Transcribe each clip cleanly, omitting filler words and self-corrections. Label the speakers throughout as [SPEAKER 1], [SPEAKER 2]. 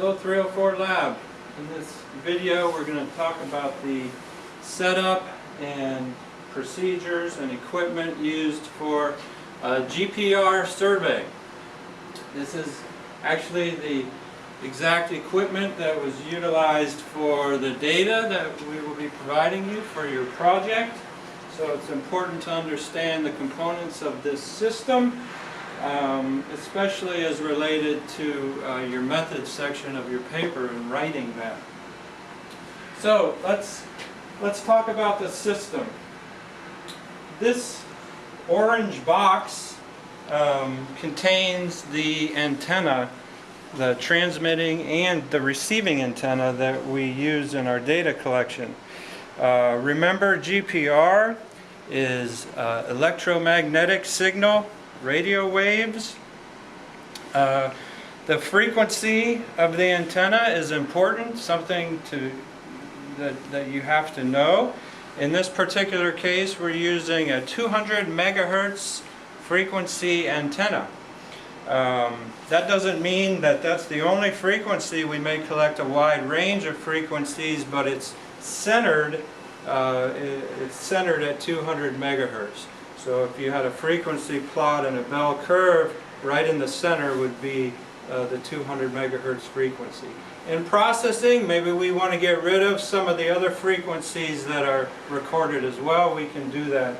[SPEAKER 1] Hello 304 Lab. In this video we're going to talk about the setup and procedures and equipment used for a GPR survey. This is actually the exact equipment that was utilized for the data that we will be providing you for your project. So it's important to understand the components of this system, especially as related to your methods section of your paper and writing that. So let's talk about the system. This orange box contains the antenna, the transmitting and the receiving antenna that we use in our data collection. Remember, GPR is electromagnetic signal, radio waves. The frequency of the antenna is important, something that you have to know. In this particular case, we're using a 200 megahertz frequency antenna. That doesn't mean that that's the only frequency. We may collect a wide range of frequencies, but it's centered at 200 megahertz. So if you had a frequency plot and a bell curve, right in the center would be the 200 megahertz frequency. In processing, maybe we want to get rid of some of the other frequencies that are recorded as well. We can do that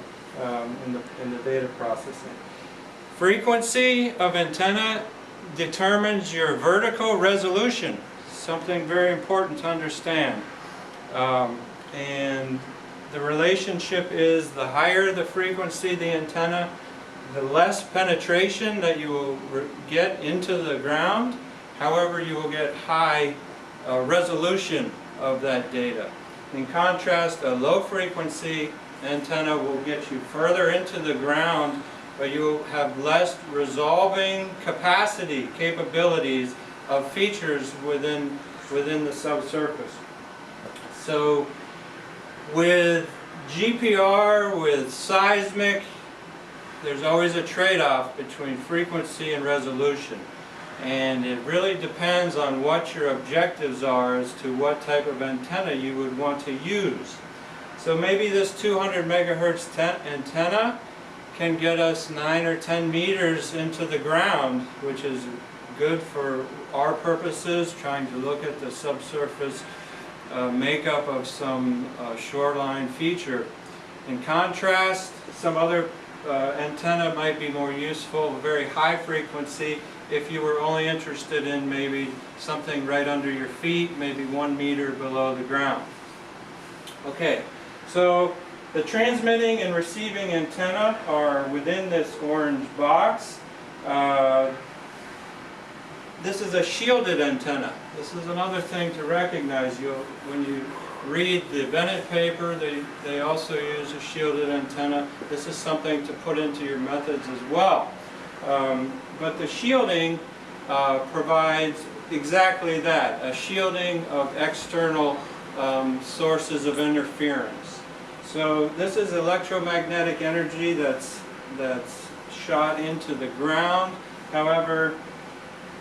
[SPEAKER 1] in the data processing. Frequency of antenna determines your vertical resolution, something very important to understand. And the relationship is the higher the frequency of the antenna, the less penetration that you will get into the ground. However, you will get high resolution of that data. In contrast, a low frequency antenna will get you further into the ground, but you will have less resolving capabilities of features within the subsurface. So with GPR, with seismic, there's always a trade-off between frequency and resolution. And it really depends on what your objectives are as to what type of antenna you would want to use. So maybe this 200 megahertz antenna can get us 9 or 10 meters into the ground, which is good for our purposes, trying to look at the subsurface makeup of some shoreline feature. In contrast, some other antenna might be more useful, very high frequency, if you were only interested in maybe something right under your feet, maybe 1 meter below the ground. Okay, so the transmitting and receiving antenna are within this orange box. This is a shielded antenna. This is another thing to recognize. When you read the Bennett paper, they also use a shielded antenna. This is something to put into your methods as well. But the shielding provides exactly that, a shielding of external sources of interference. So this is electromagnetic energy that's shot into the ground. However,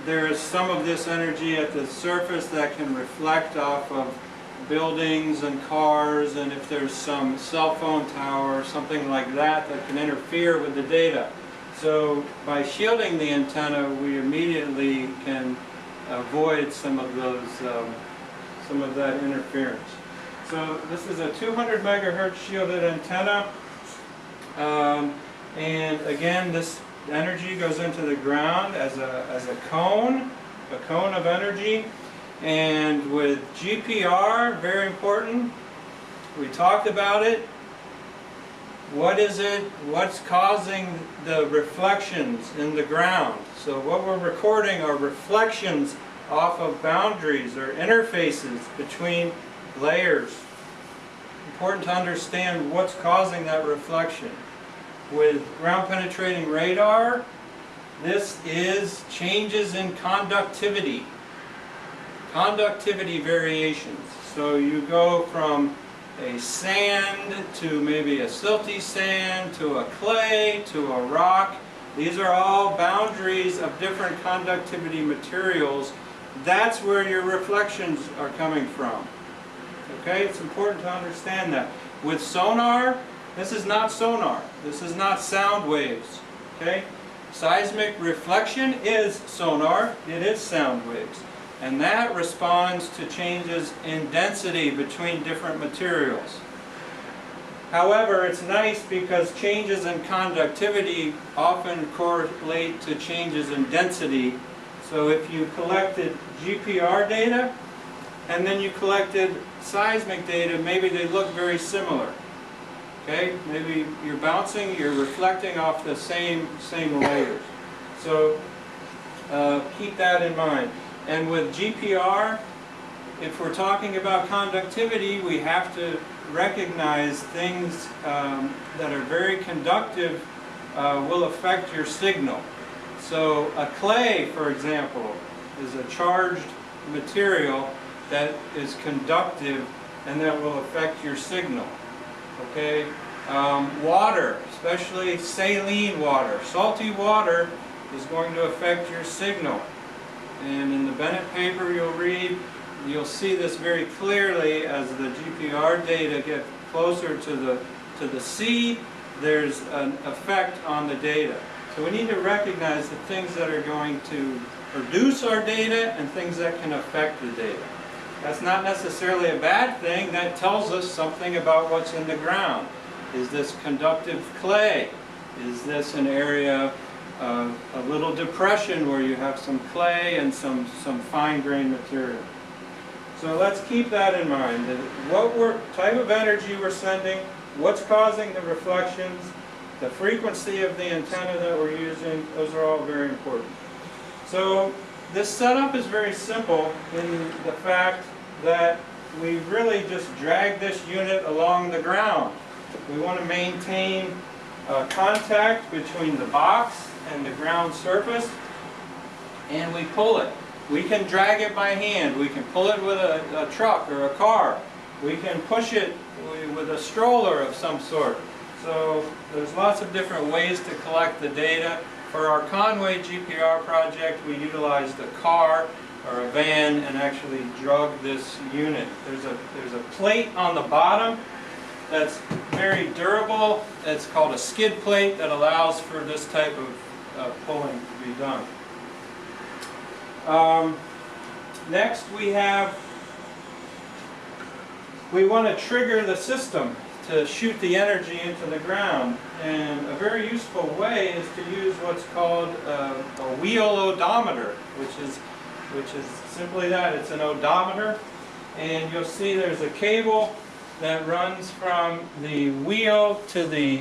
[SPEAKER 1] there is some of this energy at the surface that can reflect off of buildings and cars, and if there's some cell phone tower or something like that that can interfere with the data. So by shielding the antenna, we immediately can avoid some of that interference. So this is a 200 megahertz shielded antenna, and again, this energy goes into the ground as a cone of energy. And with GPR, very important, we talked about it. What is it? What's causing the reflections in the ground? So what we're recording are reflections off of boundaries or interfaces between layers. Important to understand what's causing that reflection. With ground penetrating radar, this is changes in conductivity. Conductivity variations. So you go from a sand to maybe a silty sand to a clay to a rock. These are all boundaries of different conductivity materials that's where your reflections are coming from. Okay, it's important to understand that. With sonar, this is not sonar. This is not sound waves. Okay, seismic reflection is sonar. It is sound waves, and that responds to changes in density between different materials. However, it's nice because changes in conductivity often correlate to changes in density. So if you collected GPR data and then you collected seismic data, maybe they look very similar. Okay, maybe you're bouncing, you're reflecting off the same layers. So keep that in mind. And with GPR, if we're talking about conductivity, we have to recognize things that are very conductive will affect your signal. So a clay, for example, is a charged material that is conductive and that will affect your signal. Okay, water, especially saline water, salty water, is going to affect your signal. And in the Bennett paper you'll see this very clearly as the GPR data get closer to the sea. There's an effect on the data. So we need to recognize the things that are going to produce our data and things that can affect the data. That's not necessarily a bad thing. That tells us something about what's in the ground. Is this conductive clay? Is this an area of a little depression where you have some clay and some fine-grained material? So let's keep that in mind. What type of energy we're sending, what's causing the reflections, the frequency of the antenna that we're using, those are all very important. So this setup is very simple in the fact that we really just drag this unit along the ground. We want to maintain contact between the box and the ground surface, and we pull it. We can drag it by hand. We can pull it with a truck or a car. We can push it with a stroller of some sort. So there's lots of different ways to collect the data. For our Conway GPR project, we utilized a car or a van and actually drug this unit. There's a plate on the bottom that's very durable. It's called a skid plate that allows for this type of pulling to be done. Next we want to trigger the system to shoot the energy into the ground, and a very useful way is to use what's called a wheel odometer, which is simply that. It's an odometer, and you'll see there's a cable that runs from the wheel to the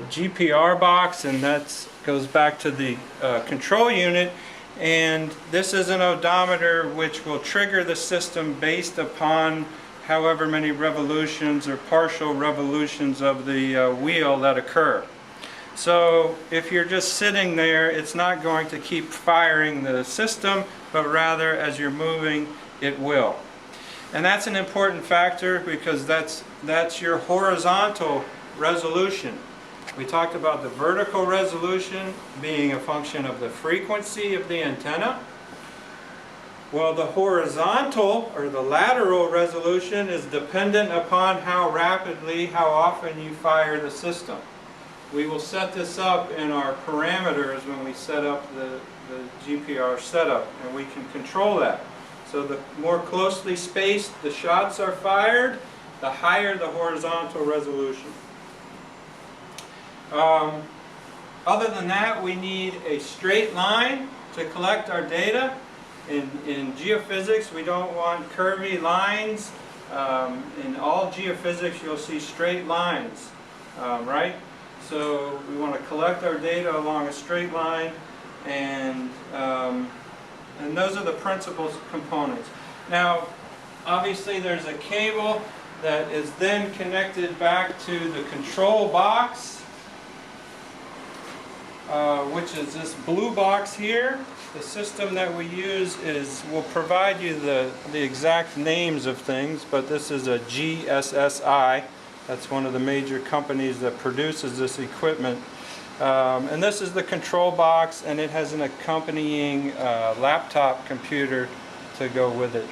[SPEAKER 1] GPR box, and that goes back to the control unit. And this is an odometer which will trigger the system based upon however many revolutions or partial revolutions of the wheel that occur. So if you're just sitting there, it's not going to keep firing the system, but rather as you're moving, it will. And that's an important factor because that's your horizontal resolution. We talked about the vertical resolution being a function of the frequency of the antenna. Well, the horizontal or the lateral resolution is dependent upon how rapidly, how often you fire the system. We will set this up in our parameters when we set up the GPR setup, and we can control that. So the more closely spaced the shots are fired, the higher the horizontal resolution. Other than that, we need a straight line to collect our data. In geophysics, we don't want curvy lines. In all geophysics, you'll see straight lines, right? So we want to collect our data along a straight line, and those are the principal components. Now, obviously, there's a cable that is then connected back to the control box, which is this blue box here. The system that we use will provide you the exact names of things, but this is a GSSI. That's one of the major companies that produces this equipment. And this is the control box, and it has an accompanying laptop computer to go with it.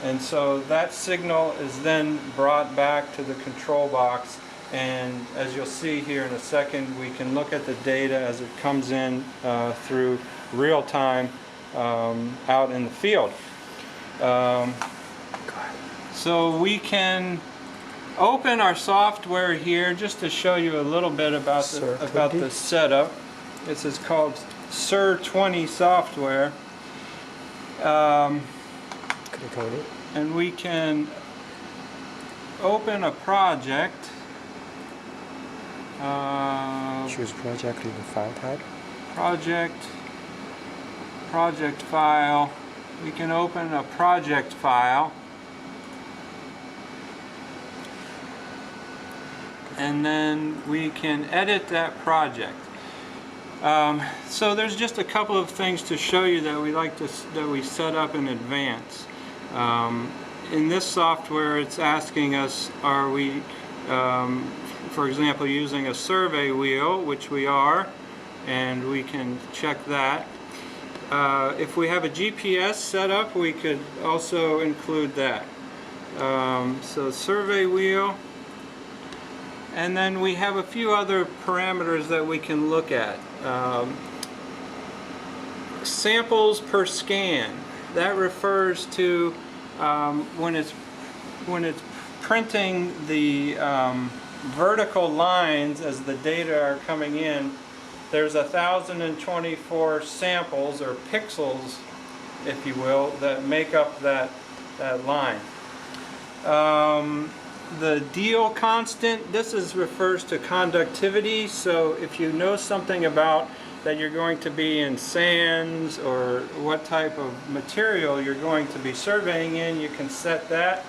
[SPEAKER 1] And so that signal is then brought back to the control box, and as you'll see here in a second, we can look at the data as it comes in through real time out in the field. So we can open our software here just to show you a little bit about the setup. This is called SIR20 software. And we can open a project.
[SPEAKER 2] Choose project in the file type.
[SPEAKER 1] Project file. We can open a project file. And then we can edit that project. So there's just a couple of things to show you that we set up in advance. In this software, it's asking us, are we, for example, using a survey wheel, which we are, and we can check that. If we have a GPS set up, we could also include that. So survey wheel. And then we have a few other parameters that we can look at. Samples per scan. That refers to when it's printing the vertical lines as the data are coming in. There's 1,024 samples or pixels, if you will, that make up that line. The Deal constant, this refers to conductivity, so if you know something about that you're going to be in sands or what type of material you're going to be surveying in, you can set that.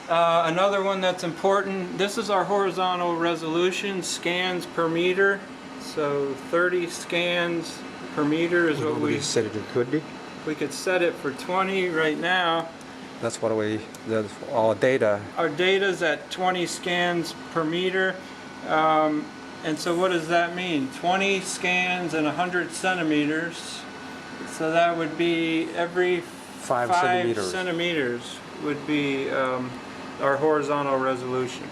[SPEAKER 1] Another one that's important, this is our horizontal resolution, scans per meter, so 30 scans per meter is what we
[SPEAKER 2] set it to 20.
[SPEAKER 1] We could set it for 20 right now.
[SPEAKER 2] That's what our data.
[SPEAKER 1] Our data's at 20 scans per meter. And so what does that mean? 20 scans and 100 centimeters. So that would be every 5 centimeters would be our horizontal resolution.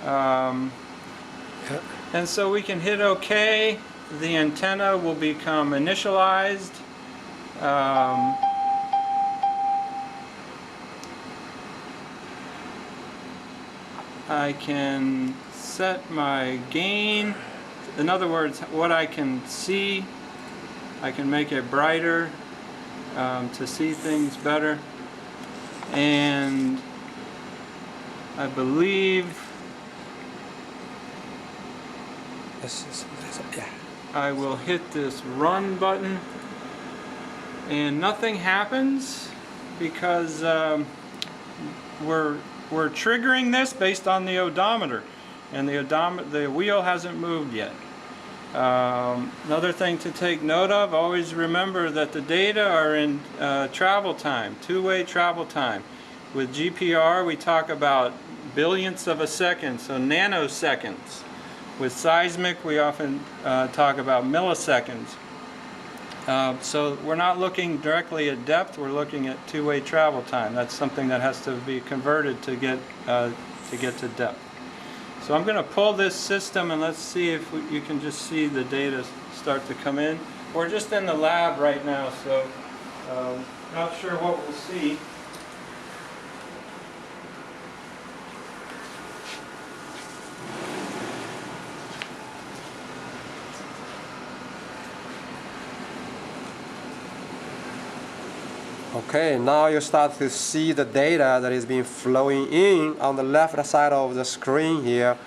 [SPEAKER 1] And so we can hit OK. The antenna will become initialized. I can set my gain. In other words, what I can see, I can make it brighter to see things better. And I believe I will hit this run button, and nothing happens because we're triggering this based on the odometer, and the wheel hasn't moved yet. Another thing to take note of, always remember that the data are in travel time, two-way travel time. With GPR we talk about billionths of a second, so nanoseconds. With seismic we often talk about milliseconds. So we're not looking directly at depth, we're looking at two-way travel time. That's something that has to be converted to get to depth. So I'm going to pull this system and let's see if you can just see the data start to come in. We're just in the lab right now, so not sure what we'll see.
[SPEAKER 2] Okay, now you start to see the data that is being flowing in on the left side of the screen here,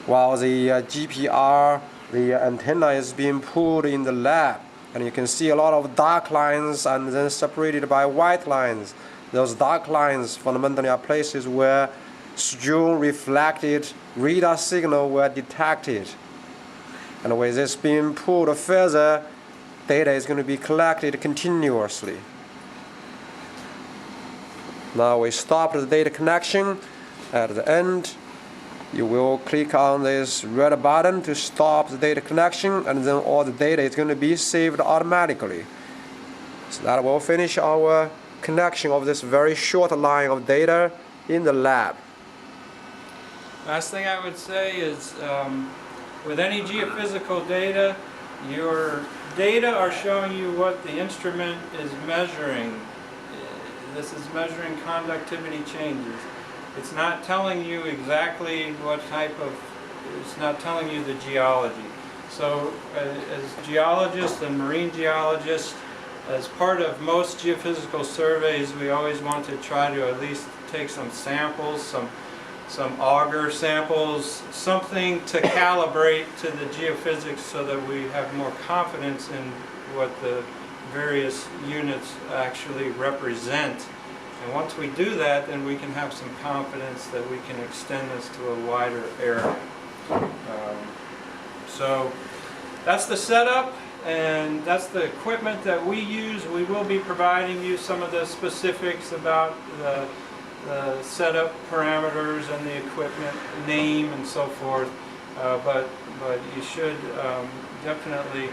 [SPEAKER 2] while the GPR, the antenna is being pulled in the lab, and you can see a lot of dark lines and then separated by white lines. Those dark lines fundamentally are places where strewn reflected radar signal were detected, and with this being pulled further, data is going to be collected continuously. Now we stop the data connection at the end, you will click on this red button to stop the data connection, and then all the data is going to be saved automatically. So that will finish our connection of this very short line of data in the lab.
[SPEAKER 1] Last thing I would say is with any geophysical data, your data are showing you what the instrument is measuring. This is measuring conductivity changes. It's not telling you exactly what type of, it's not telling you the geology. So as geologists and marine geologists, as part of most geophysical surveys, we always want to try to at least take some samples, some auger samples, something to calibrate to the geophysics so that we have more confidence in what the various units actually represent. And once we do that, then we can have some confidence that we can extend this to a wider area. So that's the setup, and that's the equipment that we use. We will be providing you some of the specifics about the setup parameters and the equipment name and so forth, but you should definitely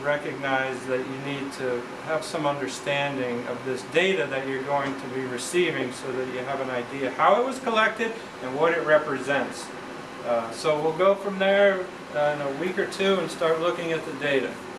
[SPEAKER 1] recognize that you need to have some understanding of this data that you're going to be receiving so that you have an idea how it was collected and what it represents. So we'll go from there in a week or two and start looking at the data.